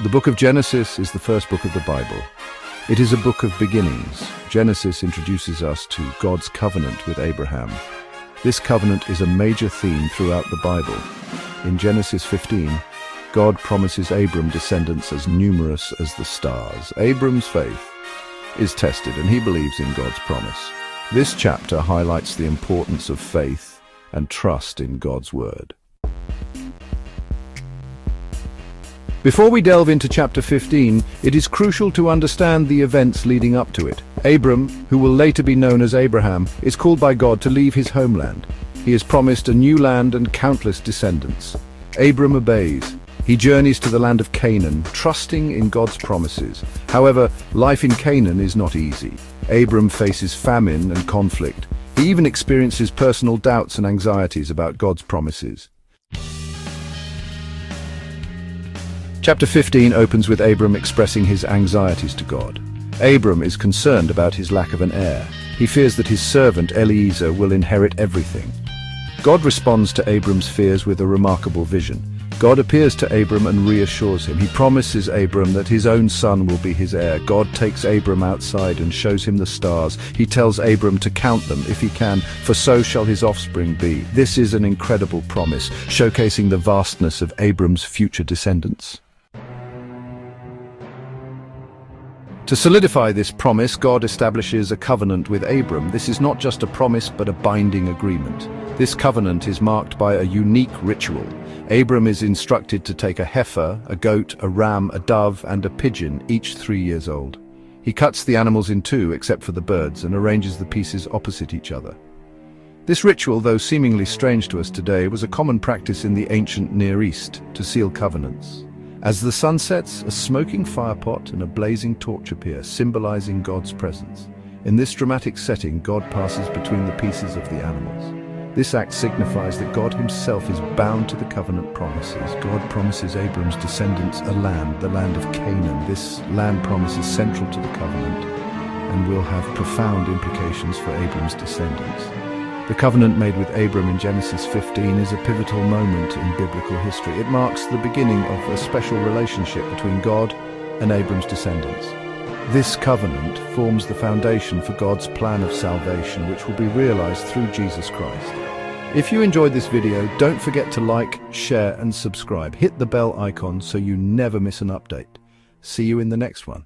The book of Genesis is the first book of the Bible. It is a book of beginnings. Genesis introduces us to God's covenant with Abraham. This covenant is a major theme throughout the Bible. In Genesis 15, God promises Abram descendants as numerous as the stars. Abram's faith is tested and he believes in God's promise. This chapter highlights the importance of faith and trust in God's word. Before we delve into chapter 15, it is crucial to understand the events leading up to it. Abram, who will later be known as Abraham, is called by God to leave his homeland. He is promised a new land and countless descendants. Abram obeys. He journeys to the land of Canaan, trusting in God's promises. However, life in Canaan is not easy. Abram faces famine and conflict. He even experiences personal doubts and anxieties about God's promises. Chapter 15 opens with Abram expressing his anxieties to God. Abram is concerned about his lack of an heir. He fears that his servant Eliezer will inherit everything. God responds to Abram's fears with a remarkable vision. God appears to Abram and reassures him. He promises Abram that his own son will be his heir. God takes Abram outside and shows him the stars. He tells Abram to count them if he can, for so shall his offspring be. This is an incredible promise, showcasing the vastness of Abram's future descendants. To solidify this promise, God establishes a covenant with Abram. This is not just a promise, but a binding agreement. This covenant is marked by a unique ritual. Abram is instructed to take a heifer, a goat, a ram, a dove, and a pigeon, each 3 years old. He cuts the animals in two, except for the birds, and arranges the pieces opposite each other. This ritual, though seemingly strange to us today, was a common practice in the ancient Near East to seal covenants. As the sun sets, a smoking firepot and a blazing torch appear, symbolizing God's presence. In this dramatic setting, God passes between the pieces of the animals. This act signifies that God himself is bound to the covenant promises. God promises Abram's descendants a land, the land of Canaan. This land promise is central to the covenant and will have profound implications for Abram's descendants. The covenant made with Abram in Genesis 15 is a pivotal moment in biblical history. It marks the beginning of a special relationship between God and Abram's descendants. This covenant forms the foundation for God's plan of salvation, which will be realized through Jesus Christ. If you enjoyed this video, don't forget to like, share, and subscribe. Hit the bell icon so you never miss an update. See you in the next one.